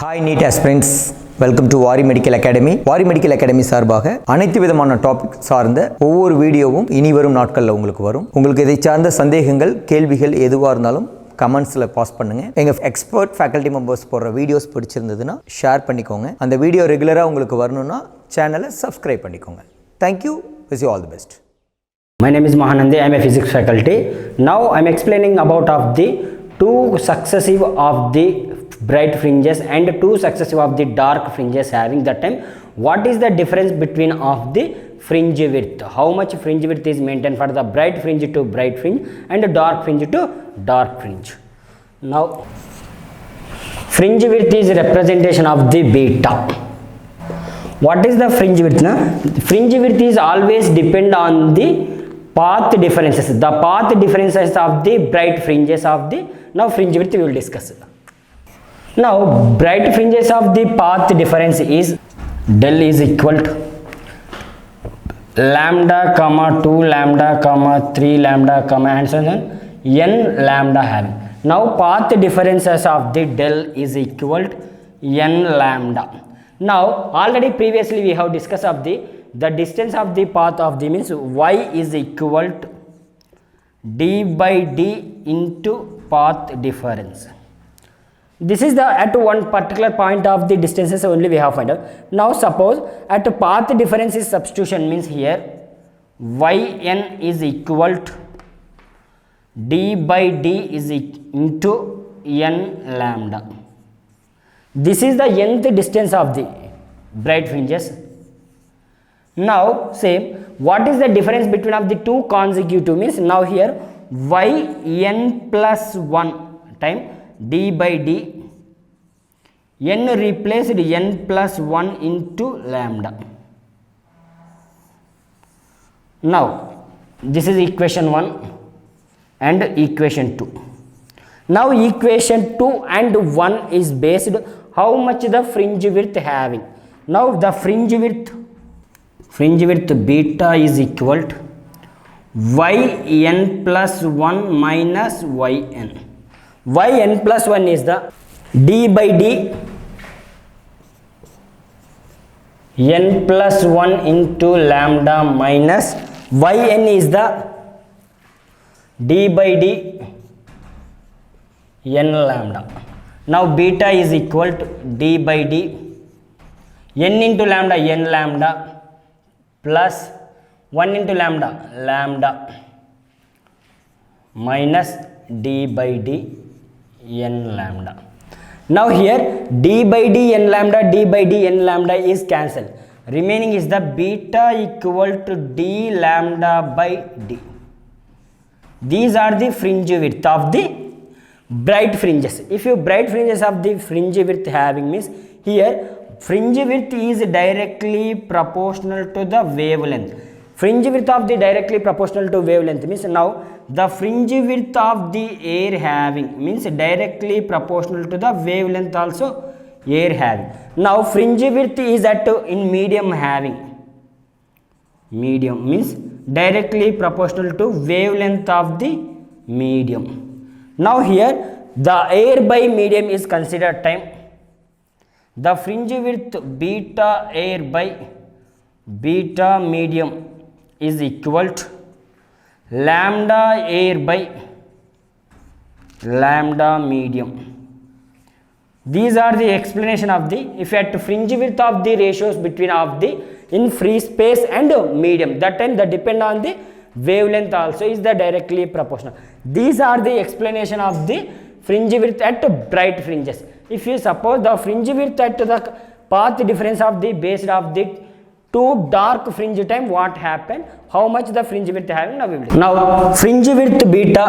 Hi Neet aspirants, welcome to Vari Medical Academy. Vari Medical Academy சார்பாக அனைத்து விதமான topic சார்ந்த ஒவ்வொரு வீடியோவும் இனி வரும் நாட்களில் உங்களுக்கு வரும். உங்களுக்கு இதை சார்ந்த சந்தேகங்கள், கேள்விகள் எதுவாக இருந்தாலும் கமெண்ட்ஸில் பாஸ் பண்ணுங்க. எங்கள் எக்ஸ்பர்ட் ஃபேக்கல்ட்டி மெம்பர்ஸ் போடுற வீடியோஸ் பிடிச்சிருந்ததுன்னா ஷேர் பண்ணிக்கோங்க. அந்த வீடியோ ரெகுலராக உங்களுக்கு வரணும்னா சேனலை சப்ஸ்கிரைப் பண்ணிக்கோங்க. Thank you. Wish you all the best. My name is Mahanadhi. I am a physics faculty. Now I am explaining about of the two successive of the bright fringes and two successive of the dark fringes having that time. What is the difference between of the fringe width? How much fringe width is maintained for the bright fringe to bright fringe and dark fringe to dark fringe? Now fringe width is representation of the beta. What is the fringe width? Fringe width is always depend on the path differences. The path differences of the bright fringes of the now fringe width we will discuss. Now bright fringes of the path difference is del is equal to lambda comma 2 lambda comma 3 lambda comma and so on n lambda having. Now path differences of the del is equal to n lambda. Now already previously we have discussed of the distance of the path of the means y is equal to d by d into path difference. This is the at one particular point of the distances only we have find out. Now suppose at path difference is substitution means here yn is equal to d by d is into n lambda. This is the nth distance of the bright fringes. Now same, what is the difference between of the two consecutive means now here yn plus 1 time d by d, n replaced n plus 1 into lambda. Now this is equation 1 and equation 2. Now equation 2 and 1 is based how much the fringe width having. Now the fringe width beta is equal to yn plus 1 minus yn. Yn plus 1 is the d by d n plus 1 into lambda minus yn is the d by d n lambda. Now beta is equal to d by d n into lambda n lambda plus 1 into lambda lambda minus d by d n lambda. Now here d by d n lambda is cancelled. Remaining is the beta equal to d lambda by d. These are the fringe width of the bright fringes. If you bright fringes of the fringe width having means here fringe width is directly proportional to the wavelength. Fringe width of the directly proportional to wavelength means now the fringe width of the air having means directly proportional to the wavelength also air having. Now fringe width is at in medium having. Medium means directly proportional to wavelength of the medium. Now here the air by medium is considered time. The fringe width beta air by beta medium is equal to lambda air by lambda medium. These are the explanation of the if at fringe width of the ratios between of the in free space and medium, that time that depend on the wavelength also is the directly proportional. These are the explanation of the fringe width at bright fringes. If you suppose the fringe width at the path difference of the based of the two dark fringe time, what happened, how much the fringe width having now we will. Now fringe width beta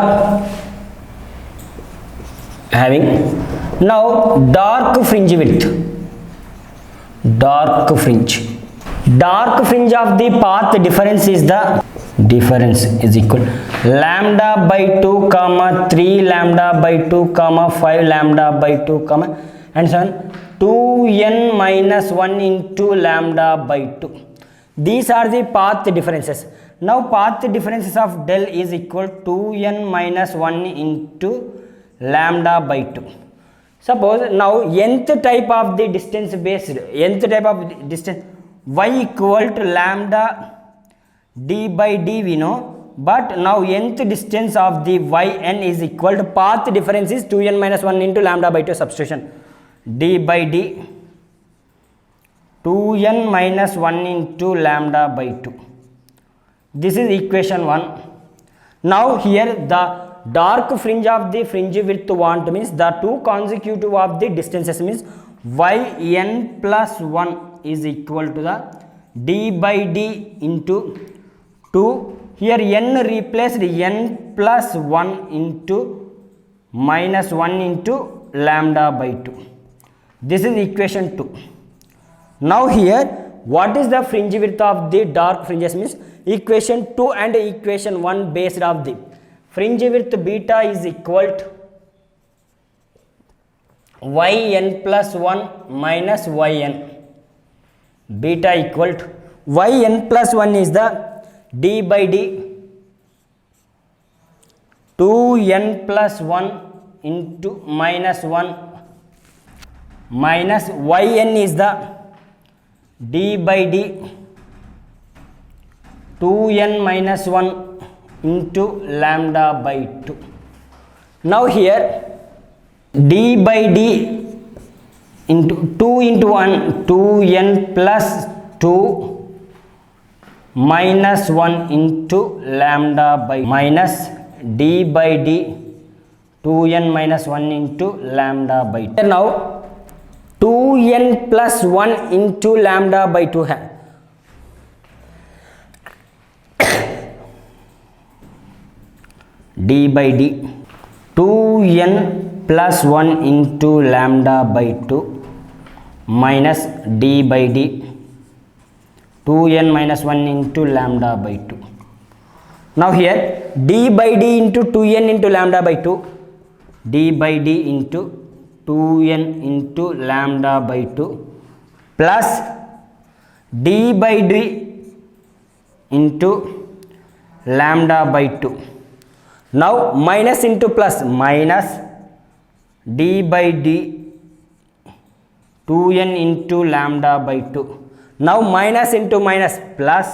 having now dark fringe width, dark fringe of the path difference is the difference is equal lambda by 2 comma 3 lambda by 2 comma 5 lambda by 2 comma and so on 2n minus 1 into lambda by 2. These are the path differences. Now path differences of del is equal to 2n minus 1 into lambda by 2. Suppose now nth type of the distance based, nth type of distance y equal to lambda d by d we know, but now nth distance of the yn is equal to path difference is 2n minus 1 into lambda by 2 substitution d by d 2n minus 1 into lambda by 2. This is equation 1. Now here the dark fringe of the fringe width want means the two consecutive of the distances means yn plus 1 is equal to the d by d into 2. Here n replaced n plus 1 into minus 1 into lambda by 2. This is equation 2. Now here what is the fringe width of the dark fringes means equation 2 and equation 1 based of the fringe width beta is equal to yn plus 1 minus yn. Beta equal to yn plus 1 is the d by d 2n plus 1 into minus 1 minus yn is the d by d 2n minus 1 into lambda by 2. Now here d by d into 2 into 1 2n plus 2 minus 1 into lambda by minus d by d 2n minus 1 into lambda by 2. Now 2n plus 1 into lambda by 2 है d by d 2n plus 1 into lambda by 2 minus d by d 2n minus 1 into lambda by 2. Now here d by d into 2n into lambda by 2 d by d into 2n into lambda by 2 plus d by d into lambda by 2. Now minus into plus minus d by d 2n into lambda by 2. Now minus into minus plus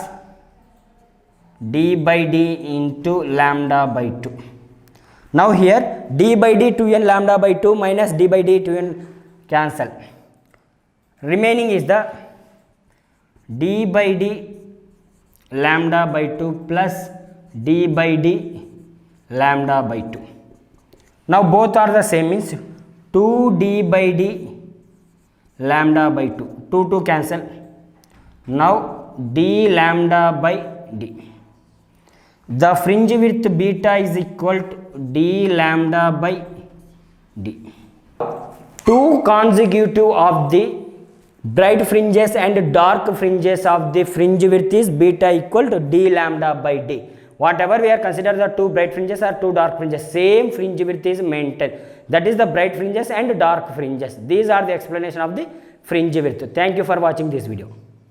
d by d into lambda by 2. Now here d by d 2n lambda by 2 minus d by d 2n cancel. Remaining is the d by d lambda by 2 plus d by d lambda by 2. Now both are the same means 2d by d lambda by 2 2 cancel. Now d lambda by d. The fringe width beta is equal to d lambda by d. Two consecutive of the bright fringes and dark fringes of the fringe width is beta equal to d lambda by d. Whatever we are consider the two bright fringes or two dark fringes, same fringe width is maintained. That is the bright fringes and dark fringes. These are the explanation of the fringe width. Thank you for watching this video.